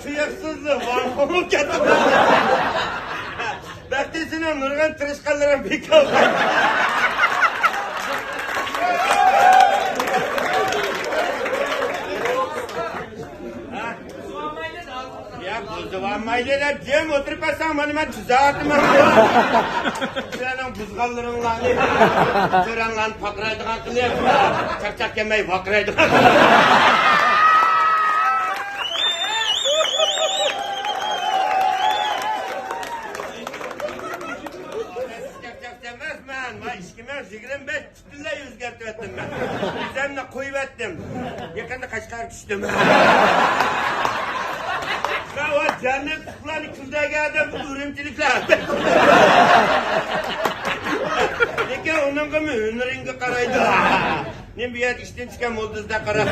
tuyuksuzluğu var mı getirdim? Bektisine nurgan tırışkanların bir kavga. Ya buzduvanmayla da diyem oturup asam bana ben tuzağa attım. Senin buzgallarınla ne? Törenle pakraydık hakkını yapma. Çak çak yemeyi pakraydık hakkını. İşkime zikirim ben tütünle yüzgertip ettim ben. Üzerine koyup ettim. Yakında kaşkar küçtüm. Ya o cennet kutlarını kılda geldim, ürümcilikler. Peki onun gibi hüneringi karaydı. Ne bir yer işten çıkan molduzda kara.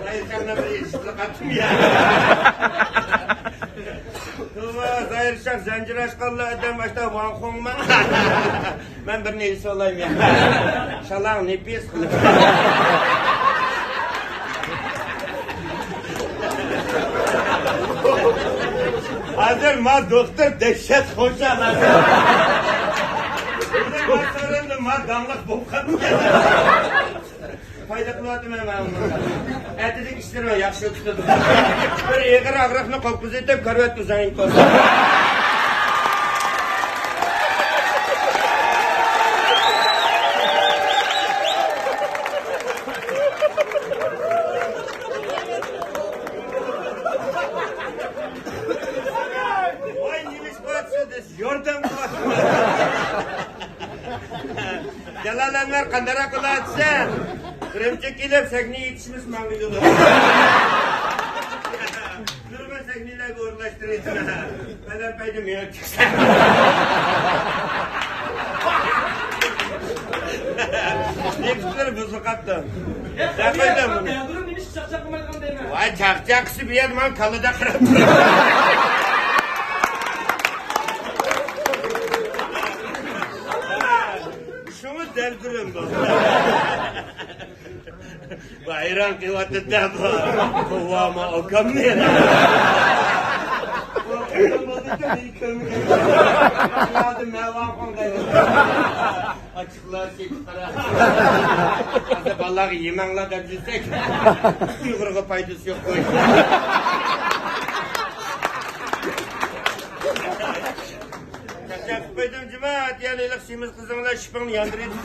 Hayır sana bir işlik attım ya. Tuğba, zahir şak, zincir aşkallı adam başta Van Hongman. Ben bir neyse olayım ya. İnşallah ne pis kılıp. Hazır ma doktor dehşet hoşalar. Bizim ma sorunlu ma damlık bokatı geldi. Fayda kıladım hemen ondan. Ertedik işlerime yakşı tutudum. Böyle eğer ağrafını kopuz edip karvet uzayın koydum. Vay neymiş koyatsınız, yordam koyatsınız. Jalalanlar kandara kulatsın. Kremçek gidip sekniye yetişmiş mangıcılı. Durma sekniyle uğurlaştırıyorsun. Ben öpeydim ya çıksın. Ne güzel buzluk attı. Sen koydun bunu. Vay çakçaksı bir yer man kalıda kırıp. Şunu deldirim bu. Bayram kıyvatı da bu. Kuvama okam ne? Açıklar şey çıkara. Hadi balığı yemenle de düzsek. Yukarıga paydası yok koy. Çak koydum cemaat yani ilik simiz kızımla şıpını yandırıyordum.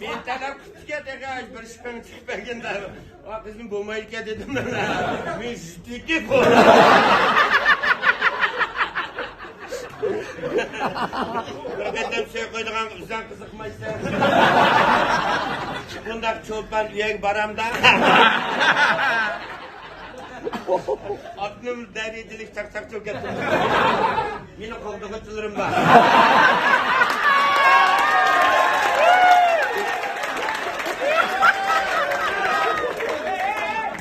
Ben tadam küçüke tekrar bir şıpını çıkmakken o kızım bulmayırken dedim ben. Ben ciddi koydum. Bırakıdım şey koyduğum uzan kızıkma ister. Bundak çolpan üyek baramda. Aklım dericilik çak çak çok ettim. Yine kolda katılırım ben.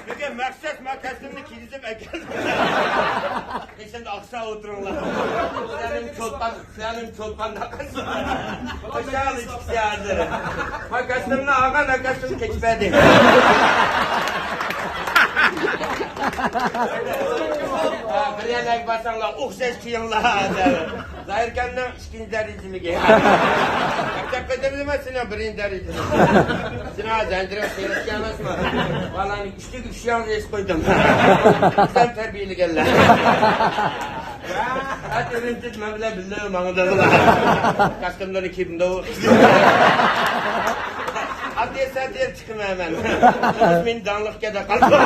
Peki maksat makasını kilizip ekeldim. Şimdi aksa oturunlar. Senin çolpan nakası. Aşağı içkisi hazır. Makasını ağa nakasını keçmedi. Bir yanak basanlar, ses kıyınlar. Zahir kendine ikinci dereciliği. Kapacak kadarını mı sana birinci dereciliği? Sana zincire seyret gelmez mi? Vallahi üçlük üç yan reis koydum. Sen terbiyeli geller. Hadi rintit mevle bildiğim mağdadılar. Kaskımdan 2000'de o. Hadi sen diye çıkım hemen. İsmin danlık kede kaldı.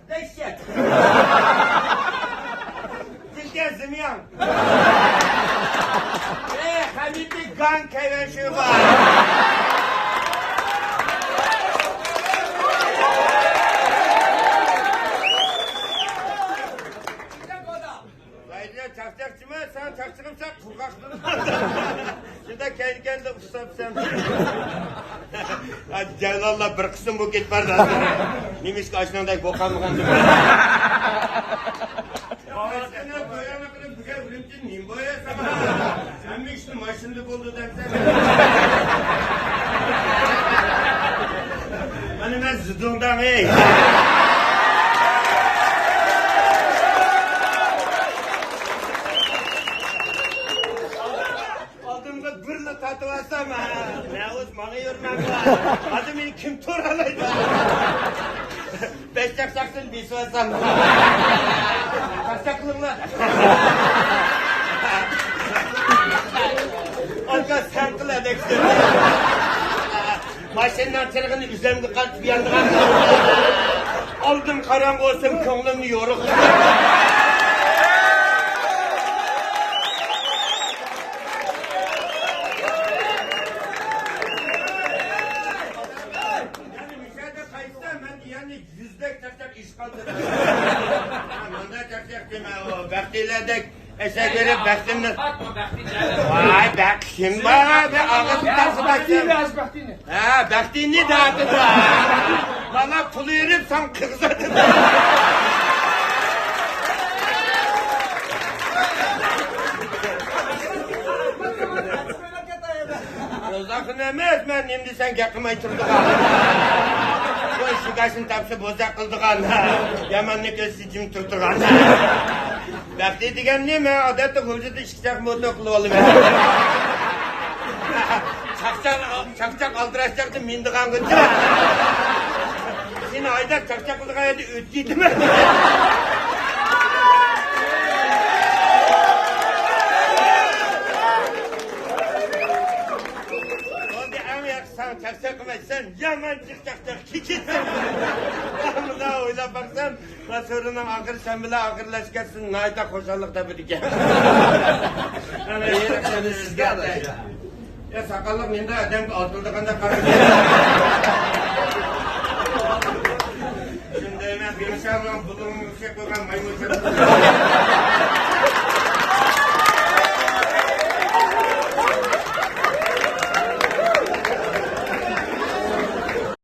Dehşet. Tilke zimyan. Hamidi gan kayven şu var. Çakçakçı mı? Sen çakçıkımsa kurkaktın. Cevlallah bir kısım bu git var da. Neymiş ki aşınanday bokanmıgan değil mi? Ağaçlarına boyana kadar bu kadar ürüntün neyim boyasam ha? Sen mi işte maşınlık oldu dersen? Hani ben zıdığımdan ey. Adımda birle tatlıvarsam ha. Ne olsun bana yormam var. Adım beni kim toralaydı? Beş çaksaksın bir sorsam. Çaksaklığım var. Arka sen kıl edeksin. Maşından çırgını üzerimde kalp bir yandı. Aldım karanlık olsun könlüm yoruk. Yani yüzde çakacak iş kaldırır. Manda çakacak deme o. Bekliylerdek eşek verip beklimle. Vay beklim var be. Ağız tutası beklim. Ha beklini dağıtın da. Bana pulu verip sen kızladın. Rozakın emez ben şimdi sen yakımayı tırdık. Bu şugasını tapsı bozak kıldıgan. Yamanlık özsücüm tuttugan. Bekli degen ne mi? Adette vücudu işkişak modlu kılıp alıp. Çakçak aldıraşacaktı mindigan gündü. Seni ayda çakçak kıldıgan yedi ötüydü mü? Sen çakçak kılmaysan yaman çıkacak kikitsin. Amına oylap baksan sorunun akır sen bile akırlaşkarsın. Nayda koşarlıkta birike. Ya sakallık ninde adam altıldığında karın. Şimdi hemen bir inşallah bulunmuş koygan maymun.